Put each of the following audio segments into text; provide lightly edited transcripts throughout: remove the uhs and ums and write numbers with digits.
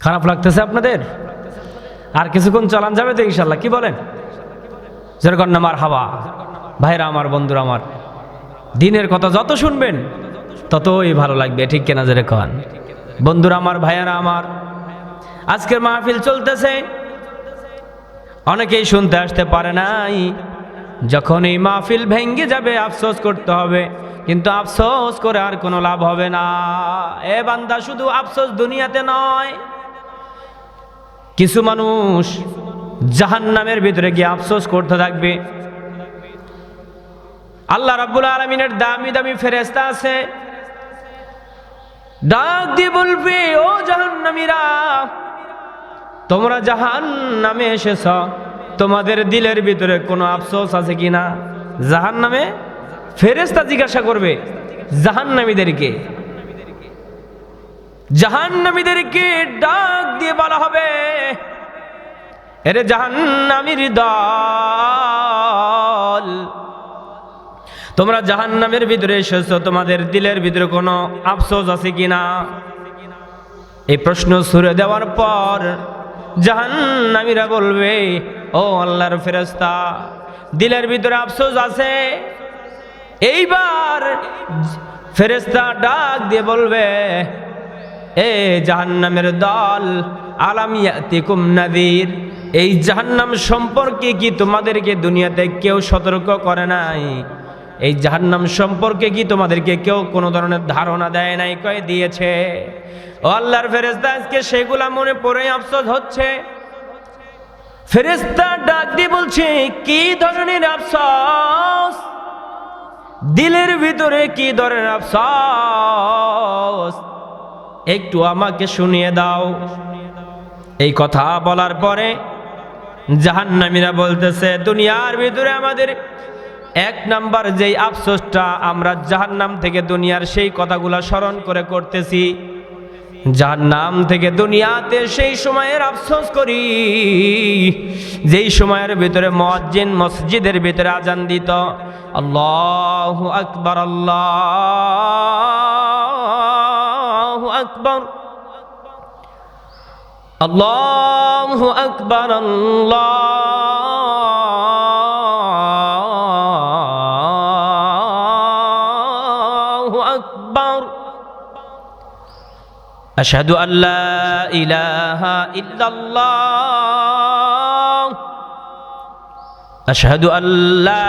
খারাপ লাগতেছে আপনাদের? আর কিছুক্ষণ চালান যাবে তো ইনশাল্লাহ, কি বলেন? যেরকম না মারহাবা। ভাইরা আমার, বন্ধুরা আমার, দিনের কথা যত শুনবেন ততই ভালো লাগবে, ঠিক কিনা যেরকম? বন্ধুরা আমার, ভাইয়ারা আমার, আজকের মাহফিল চলতেছে, অনেকেই শুনতে আসতে পারে নাই। যখন এই মাহফিল ভেঙ্গে যাবে আফসোস করতে হবে, কিন্তু আফসোস করে আর কোনো লাভ হবে না। এ বান্দা, শুধু আফসোস দুনিয়াতে নয়, কিছু মানুষ জাহান্নামের ভিতরে গিয়ে আফসোস করতে থাকবে। আল্লাহ রাব্বুল আলামিনের দামি দামি ফেরেশতা আছে, ডাক দিয়ে বলবে, ও জাহান্নামীরা, তোমরা জাহান্নামে এসেছ, তোমাদের দিলের ভিতরে কোনো আফসোস আছে কিনা? জাহান্নামে ফেরেশতা জিজ্ঞাসা করবে জাহান্নামীদেরকে। জাহান্নামীদেরকে ডাক দিয়ে বলা হবে, এরে জাহান্নামীর দল, তোমরা জাহান্নামের ভিতরে এসেছো, তোমাদের দিলের ভিতরে কোনো আফসোস আছে কিনা? এই প্রশ্ন ছুড়ে দেওয়ার পর জাহান্নামীরা বলবে, ও আল্লাহর ফেরেশতা, দিলের ভিতরে আফসোস আছে। এইবার ফেরেশতা ডাক দিয়ে বলবে, এ জাহান্নামের দল, আলাম ইয়াতিকুম নাযীর, এই জাহান্নাম সম্পর্কে কি তোমাদেরকে দুনিয়াতে কেউ সতর্ক করে নাই? এই জাহান্নাম সম্পর্কে কি তোমাদেরকে কেউ কোনো ধরনের ধারণা দেয় নাই? কয়ে দিয়েছে। ও আল্লাহর ফেরেশতা, আজকে সেগুলা মনে পড়ে আফসোস হচ্ছে। ফেরেশতা ডাক দিয়ে বলছে, কি ধরনের আফসোস? দিলের ভিতরে কি ধরনের আফসোস? একটু আমাকে শুনিয়ে দাও। এই কথা বলার পরে জাহান্নামীরা বলতেছে, দুনিয়ার ভিতরে আমাদের এক নাম্বার যেই আফসোসটা আমরা জাহান্নাম থেকে দুনিয়ার সেই কথাগুলা স্মরণ করে করতেছি, জাহান্নাম থেকে দুনিয়াতে সেই সময়ের আফসোস করি যেই সময়ের ভিতরে মুয়াজ্জিন মসজিদের ভিতরে আজান দিত, আল্লাহু আকবার, আল্লাহু আকবার, আল্লাহু আকবার, আল্লাহু আকবার, আশহাদু আল্লা ইলাহা ইল্লাল্লাহ, আশহাদু আল্লা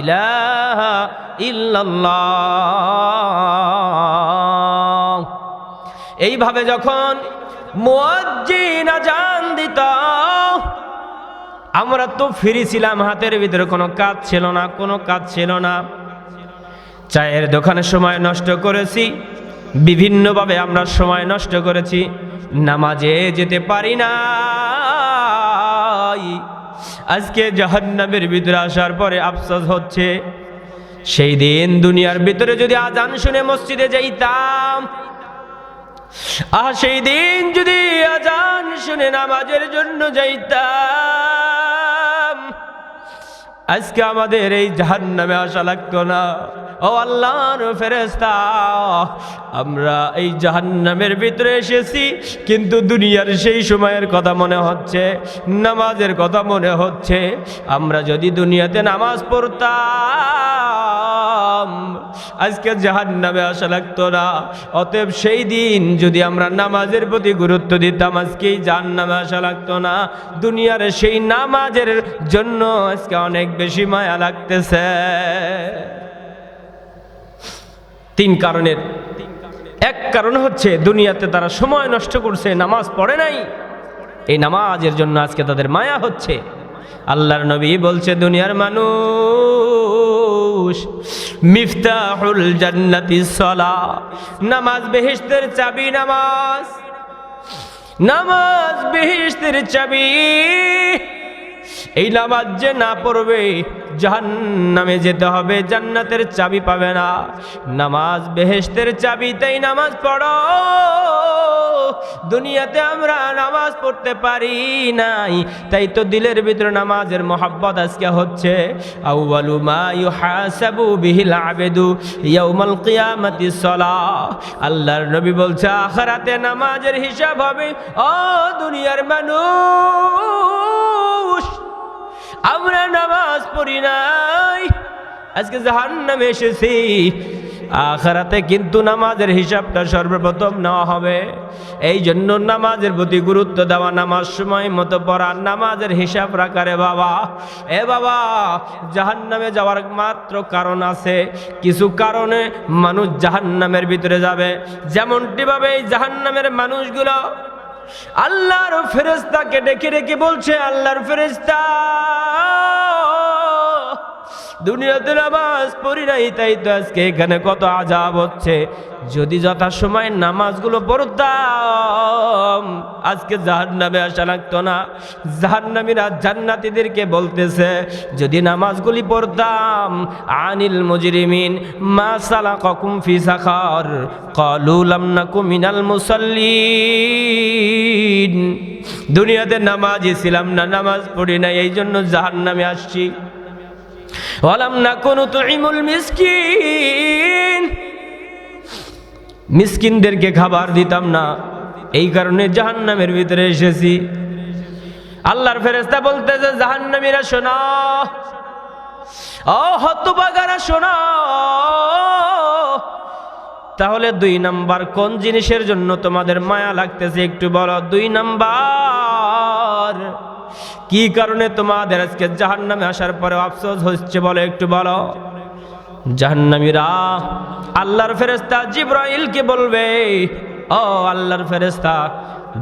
ইলাহা ইল্লাল্লাহ। এইভাবে যখন মুয়াজ্জিন আজান দিত, আমরা তো ফ্রি ছিলাম, হাতের ভিতরে কোনো কাজ ছিল না, কোনো কাজ ছিল না। চায়ের দোকানে সময় নষ্ট করেছি, বিভিন্নভাবে আমরা সময় নষ্ট করেছি, নামাজে যেতে পারি না। আজকে জাহান্নামের ভিতরে আসার পরে আফসোস হচ্ছে, সেই দিন দুনিয়ার ভিতরে যদি আজান শুনে মসজিদে যাইতাম, সেই দিন যদি আজান শুনে নামাজের জন্য যাইতাম, আজকে আমাদের এই জাহান্নামে আসা লাগতো না। ও আল্লাহর ফেরেশতা, আমরা এই জাহান্নামের ভিতরে এসেছি, কিন্তু দুনিয়ার সেই সময়ের কথা মনে হচ্ছে, নামাজের কথা মনে হচ্ছে। আমরা যদি দুনিয়াতে নামাজ পড়তাম, আজকে জাহান্নামে আসা লাগতো না। অতএব সেই দিন যদি আমরা নামাজের প্রতি গুরুত্ব দিতাম, আজকেই জাহান্নামে আসা লাগতো না। দুনিয়ার সেই নামাজের জন্য আজকে অনেক বেশি মায়া লাগতেছে। তিন কারণের এক কারণ হচ্ছে দুনিয়াতে তারা সময় নষ্ট করছে, নামাজ পড়ে নাই, এই নামাজের জন্য আজকে তাদের মায়া হচ্ছে। আল্লাহর নবী বলছে, দুনিয়ার মানুষ, মিফতাহুল জান্নাতিস সালাহ, নামাজ বেহেশতের চাবি। নামাজ, নামাজ বেহেশতের চাবি। এই নামাজ যে না পড়বে জাহান্নামে যেতে হবে, জান্নাতের চাবি পাবে না। নামাজ বেহেশতের চাবি, তাই নামাজ পড়ো। দুনিয়াতে আমরা নামাজ পড়তে পারি নাই, তাই তো দিলের ভিতরে নামাজের মোহাব্বত আজকে হচ্ছে। আউয়ালু মা ইউহাসাবু বিহিল আবেদু ইয়াউমাল কিয়ামাতিস সালাহ। আল্লাহর নবী বলছে আখিরাতে নামাজের হিসাব হবে। ও দুনিয়ার মানুষ, আমরা নামাজ পড়ি নাই, আজকে জাহান্নামে এসেছি। আখিরাতে কিন্তু নামাজের হিসাবটা সর্বপ্রথম নেওয়া হবে। এই জন্য নামাজের প্রতি গুরুত্ব দেওয়া, নামাজ সময় মতো পড়া, নামাজের হিসাব রাখা। রে বাবা, এ বাবা, জাহান্নামে যাওয়ার মাত্র কারণ আছে। কিছু কারণে মানুষ জাহান্নামের ভিতরে যাবে। যেমনটি ভাবে এই জাহান্নামের মানুষগুলো আল্লাহর ফেরেশতাকে ডেকে ডেকে বলছে, আল্লাহর ফেরেশতা, দুনিয়াতে নামাজ পড়ি নাই, তাই তো আজকে এখানে কত আযাব হচ্ছে। যদি যথাসময়ে নামাজগুলো পড়তাম আজকে জাহান্নামে আসা লাগতো না। জাহান্নামীরা জান্নাতীদেরকে বলতেছে, যদি নামাজগুলি পড়তাম, আনিল মুজরিমিন মা সালাকাকুম ফি সাকার ক্বালু লাম নাকু মিনাল মুসাল্লিন। দুনিয়াতে নামাজই ছিলাম না, নামাজ পড়ি না, এই জন্য জাহান্নামে আসছি। ওয়ালাম নাকুনু তুইমুল মিসকিন, মিসকিনদেরকে খাবার দিতাম না, এই কারণে জাহান্নামের ভিতরে এসেছি। আল্লাহর ফেরেশতা বলতেছে, জাহান্নামীরা শোনো, ও হতভাগারা শোনো। তাহলে 2 নাম্বার কোন জিনিসের জন্য তোমাদের মায়া লাগতেছে একটু বলো। 2 নাম্বার কি কারণে তোমাদের আজকে জাহান্নামে আসার পরে আফসোস হচ্ছে বলো, একটু বলো। জাহান্নামীরা আল্লাহর ফেরেশতা জিবরাইলকে বলবে, ও আল্লাহর ফেরেশতা,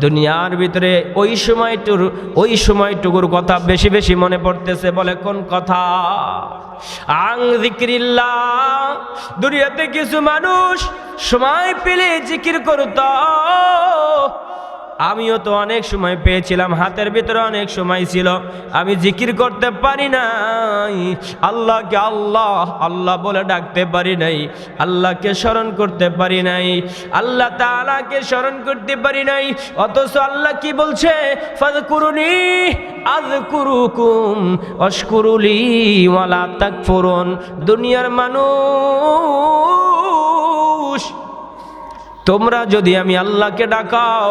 দুনিয়ার ভিতরে ওই সময়টুকুর কথা বেশি বেশি মনে পড়তেছে। বলে কোন কথা? আং যিকরিল্লাহ। দুনিয়াতে কিছু মানুষ সময় পেলে জিকির করত, আমিও তো অনেক সময় পেয়েছিলাম, হাতের ভিতরে অনেক সময় ছিল, আমি জিকির করতে পারি নাই, আল্লাহকে আল্লাহ আল্লাহ বলে ডাকতে পারি নাই, আল্লাহকে স্মরণ করতে পারি নাই, আল্লাহ তাআলাকে স্মরণ করতে পারি নাই। অথচ আল্লাহ কি বলছে? ফাযকুরুনি আযকুরুকুম ওয়াশকুরুলি ওয়ালা তাকফুরুন। দুনিয়ার মানুষ, তোমরা যদি আমি আল্লাহকে ডাকাও,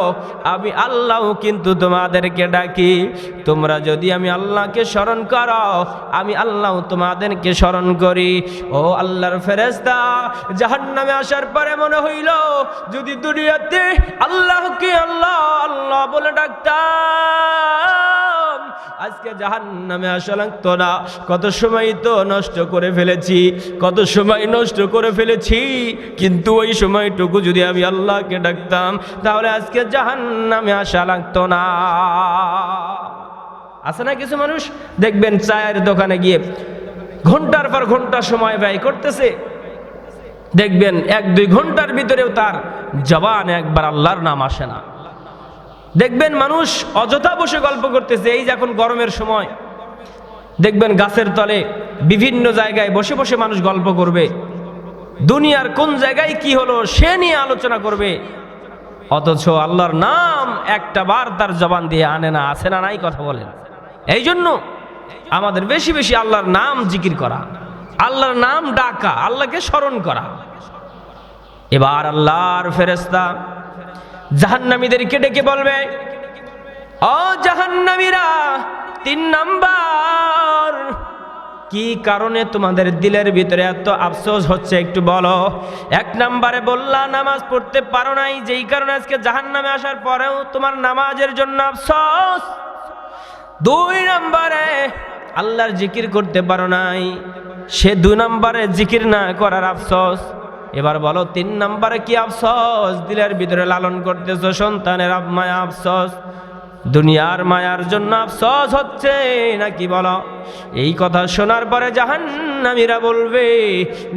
আমি আল্লাহও কিন্তু তোমাদেরকে ডাকি। তোমরা যদি আমি আল্লাহকে স্মরণ করো, আমি আল্লাহ তোমাদেরকে স্মরণ করি। ও আল্লাহর ফেরেশতা, জাহান্নামে আসার পরে মনে হইল যদি দুনিয়াতে আল্লাহকে আল্লাহ আল্লাহ বলে ডাকতাম, আজকে জাহান্নামে আসা লাগতো না। কত সময় তো নষ্ট করে ফেলেছি, কত সময় নষ্ট করে ফেলেছি, কিন্তু ওই সময়টুকু যদি আমি আল্লাহকে ডাকতাম তাহলে আজকে জাহান্নামে আসা লাগতো না। আছে না কিছু মানুষ দেখবেন চায়ের দোকানে গিয়ে ঘন্টার পর ঘন্টা সময় ব্যয় করতেছে, দেখবেন 1-2 ঘন্টার ভিতরেও তার জবানে একবার আল্লাহর নাম আসে না। দেখবেন মানুষ অযথা বসে গল্প করতেছে। এই যে এখন গরমের সময়, দেখবেন গাছের তলে বিভিন্ন জায়গায় বসে বসে মানুষ গল্প করবে, দুনিয়ার কোন জায়গায় কি হলো সে নিয়ে আলোচনা করবে, অথচ আল্লাহর নাম একটা বার তার জবান দিয়ে আনে না। আছে না নাই? কথা বলেন। এই জন্য আমাদের বেশি বেশি আল্লাহর নাম জিকির করা, আল্লাহর নাম ডাকা, আল্লাহকে স্মরণ করা। এবার আল্লাহর ফেরেশতা জাহান্নামীদেরকে ডেকে বলবে, ও জাহান্নামীরা, 3 নাম্বার কি কারণে তোমাদের দিলের ভিতরে এত আফসোস হচ্ছে একটু বলো। 1 নাম্বারে বললা নামাজ পড়তে পারো নাই, যেই কারণে আজকে জাহান্নামে আসার পরেও তোমার নামাজের জন্য আফসোস। 2 নাম্বারে আল্লাহর জিকির করতে পারো নাই, সে 2 নাম্বারে জিকির না করার আফসোস। এবার বলো 3 নাম্বারে কি আফসোস? দিলের ভিতরে লালন করতেছো সন্তানের মায়া আফসোস। দুনিয়ার মায়ার জন্য আফসোস হচ্ছে নাকি বলো? এই কথা শোনার পরে জাহান্নামীরা বলবে,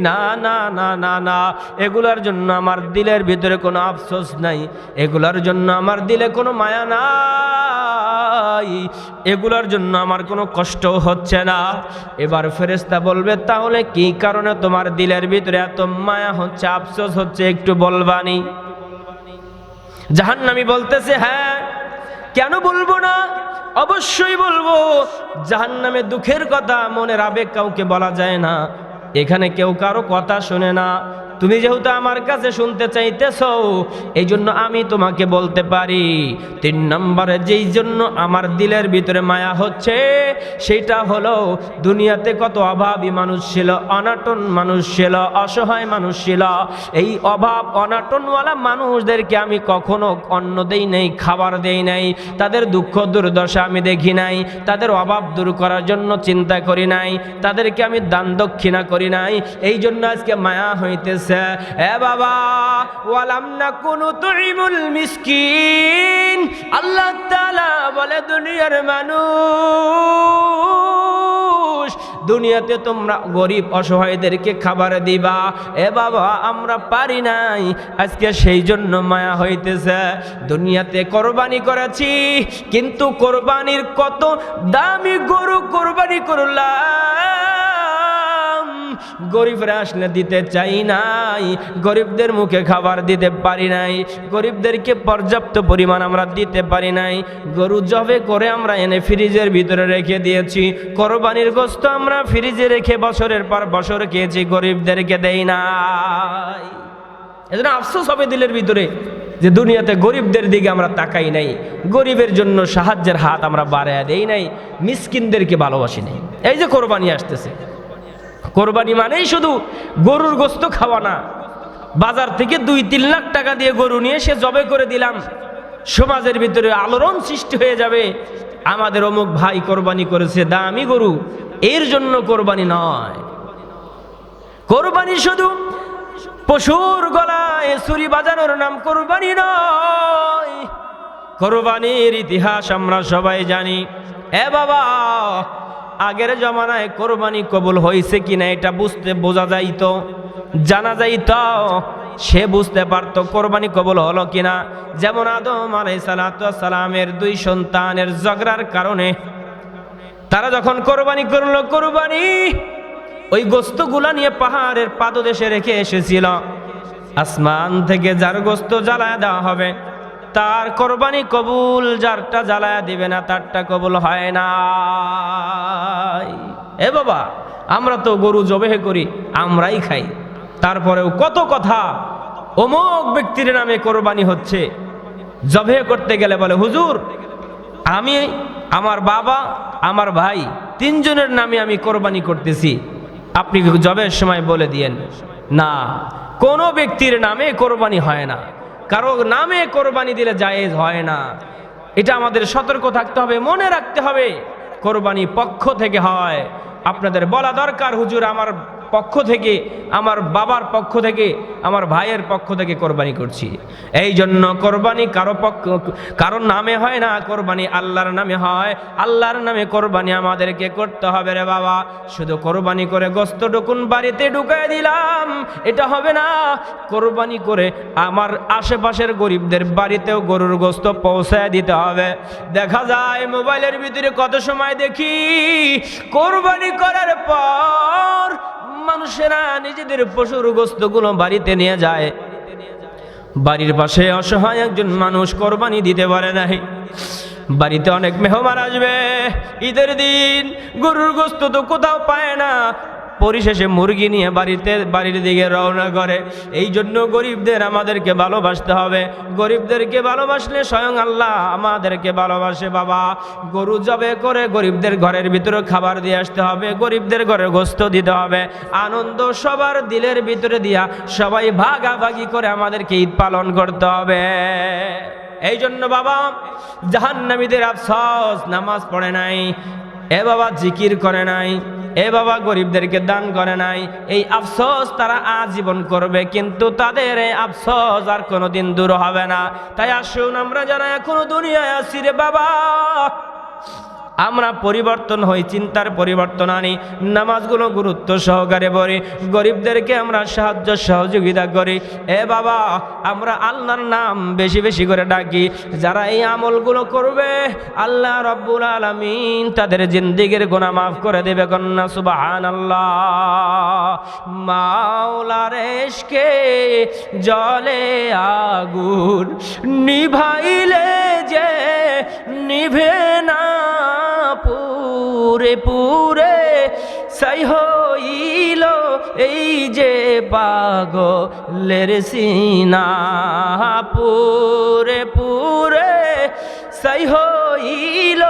না না না না না, এগুলার জন্য আমার দিলের ভিতরে কোনো আফসোস নাই, এগুলার জন্য আমার দিলে কোনো মায়া নাই, এগুলার জন্য আমার কোনো কষ্ট হচ্ছে না। এবার ফেরেশতা বলবে, তাহলে কি কারণে তোমার দিলের ভিতরে এত মায়া হচ্ছে, আফসোস হচ্ছে, একটু বলবানি? জাহান্নামী বলতেছে, হ্যাঁ, কেন বলবো না, অবশ্যই বলবো। জাহান্নামে দুঃখের কথা, মনের আবেগ কাউকে বলা যায় না, এখানে কেউ কারো কথা শুনে না। তুমি যেহেতু আমার কাছে শুনতে চাইতেছো, এই জন্য আমি তোমাকে বলতে পারি, 3 নম্বরে যেই জন্য আমার দিলের ভিতরে মায়া হচ্ছে, সেটা হলো দুনিয়াতে কত অভাবী মানুষ ছিল, অনাটন মানুষ ছিল, অসহায় মানুষ ছিল। এই অভাব অনাটনওয়ালা মানুষদেরকে আমি কখনো অন্ন দেই নাই, খাবার দেই নাই, তাদের দুঃখ দুর্দশা আমি দেখি নাই, তাদের অভাব দূর করার জন্য চিন্তা করি নাই, তাদেরকে আমি দান দক্ষিণা করি নাই। এই জন্য আজকে মায়া হইতেছে। এ বাবা, ওয়ালাম নাকুনু তুইমুল মিসকিন, আল্লাহ তাআলা বলে, দুনিয়ার মানুষ, দুনিয়াতে তোমরা গরিব অসহায়দেরকে খাবার দিবা। এ বাবা, আমরা পারি নাই, আজকে সেই জন্য মায়া হইতেছে। দুনিয়াতে কোরবানি করেছি, কিন্তু কোরবানির কত দামি গরু কোরবানি করলাম, গরিবরা আসলে দিতে চাই নাই, গরিবদের মুখে খাবার দিতে পারি নাই, গরিবদেরকে পর্যাপ্ত পরিমাণ আমরা দিতে পারি নাই। গরু জবে করে আমরা এনে ফ্রিজের ভিতরে রেখে দিয়েছি, কোরবানির গোশত আমরা ফ্রিজে রেখে বছরের পর বছর খেয়েছি, গরিবদেরকে দেই নাই। এজন্য আফসোস হবে দিলের ভিতরে যে দুনিয়াতে গরিবদের দিকে আমরা তাকাই নাই, গরিবের জন্য সাহায্যের হাত আমরা বাড়ায় দেই নাই, মিসকিনদেরকে ভালোবাসি নাই। এই যে কোরবানি আসতেছে, কোরবানি মানেই শুধু গরুর গোশত খাওয়া না। বাজার থেকে 2-3 লাখ টাকা দিয়ে গরু নিয়ে সে জবে করে দিলাম, সমাজের ভিতরে আলোড়ন সৃষ্টি হয়ে যাবে, আমাদের অমুক ভাই কোরবানি করেছে দামি গরু, এর জন্য কোরবানি নয়। কোরবানি শুধু পশুর গলায় ছুরি বাজানোর নাম কোরবানি নয়। কোরবানির ইতিহাস আমরা সবাই জানি। এ বাবা, আগের জমানায় কোরবানি কবুল হয়েছে কিনা এটা বোঝা যাইতো, জানা যাইতো, সে বুঝতে পারতো কোরবানি কবুল হলো কিনা। যেমন আদম আলাইহিস সালামের 2 সন্তানের ঝগড়ার কারণে তারা যখন কোরবানি করলো, কোরবানি ওই গোশতগুলা নিয়ে পাহাড়ের পাদদেশে রেখে এসেছিল। আসমান থেকে যার গোশত জ্বালায় দেওয়া হবে তার কোরবানি কবুল, যারটা জ্বালায়া দিবে না তারটা কবুল হয় না। এ বাবা, আমরা তো গরু জবেহ করি, আমরাই খাই, তারপরেও কত কথা, অমুক ব্যক্তির নামে কোরবানি হচ্ছে। জবেহ করতে গেলে বলে, হুজুর আমি, আমার বাবা, আমার ভাই 3 জনের নামে আমি কোরবানি করতেছি, আপনি জবের সময় বলে দিয়েন। না, কোনো ব্যক্তির নামে কোরবানি হয় না, কারো নামে কোরবানি দিলে জায়েজ হয় না। এটা আমাদের সতর্ক থাকতে হবে, মনে রাখতে হবে, কোরবানি পক্ষ থেকে হয়। আপনাদের বলা দরকার, হুজুর আমার পক্ষ থেকে, আমার বাবার পক্ষ থেকে, আমার ভাইয়ের পক্ষ থেকে কোরবানি করছি। এই জন্য কোরবানি কারোর নামে হয় না, কোরবানি আল্লাহর নামে হয়। আল্লাহর নামে কোরবানি আমাদেরকে করতে হবে রে বাবা। শুধু কোরবানি করে গোশত টুকুন বাড়িতে ঢুকায় দিলাম, এটা হবে না। কোরবানি করে আমার আশেপাশের গরিবদের বাড়িতেও গরুর গোশত পৌঁছায় দিতে হবে। দেখা যায় মোবাইলের ভিতরে কত সময় দেখি, কোরবানি করার পর মানুষেরা নিজেদের পশুর গোশতগুলো বাড়িতে নিয়ে যায়, বাড়ির পাশে অসহায় একজন মানুষ কোরবানি দিতে পারে নাই, বাড়িতে অনেক মেহমান আসবে, ঈদের দিন গরুর গোশত তো কোথাও পায় না, পরিশেষে মুরগি নিয়ে বাড়ির দিকে রওনা করে। এই জন্য গরিবদের আমাদেরকে ভালোবাসতে হবে, গরিবদেরকে ভালোবাসলে স্বয়ং আল্লাহ আমাদেরকে ভালোবাসে। বাবা, গরু জবে করে গরিবদের ঘরের ভিতরে খাবার দিয়ে আসতে হবে, গরিবদের ঘরে গোশত দিতে হবে, আনন্দ সবার দিলের ভিতরে দিয়া সবাই ভাগাভাগি করে আমাদেরকে ঈদ পালন করতে হবে। এই জন্য বাবা, জাহান্নামীদের আফসোস, নামাজ পড়ে নাই, এ বাবা জিকির করে নাই, এ বাবা গরিবদেরকে দান করে নাই, এই আফসোস তারা আজীবন করবে, কিন্তু তাদের এই আফসোস আর কোনোদিন দূর হবে না। তাই আসুন আমরা যারা এখনো দুনিয়ায় আছি রে বাবা, আমরা পরিবর্তন হই, চিন্তার পরিবর্তন আনি, নামাজগুলো গুরুত্ব সহকারে পড়ি, গরিবদেরকে আমরা সাহায্য সহযোগিতা করি। এ বাবা আমরা আল্লাহর নাম বেশি বেশি করে ডাকি। যারা এই আমলগুলো করবে আল্লাহ রাব্বুল আলামিন তাদের জিন্দেগির গুনাহ মাফ করে দেবে। কন্যা সুবহানাল্লাহ। মাওলার ইশকে জ্বলে আগুন, নিভাইলে যে নিভে না পুরে পুরে, সাই হইল এই যে পাগলের সিনা, পুরে পুরে সাই হইল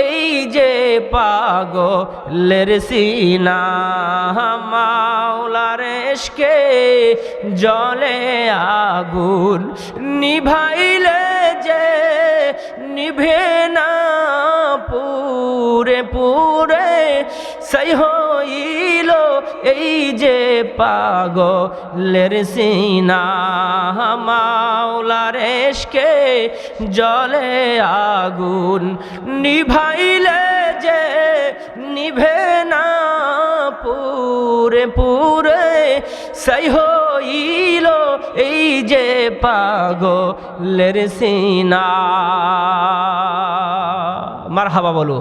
এই যে পাগলের সিনা। মাওলার ইশকে জ্বলে আগুন, নিভাইলে যে নিভে না পুরে পুরে, সাই হইল এই যে পাগলের সিনা। মাওলার ইশকে জ্বলে আগুন, নিভাইলে যে নিভে না পুরে পুরে, সাই হইল এই যে পাগলের সিনা। মারহাবা বলো।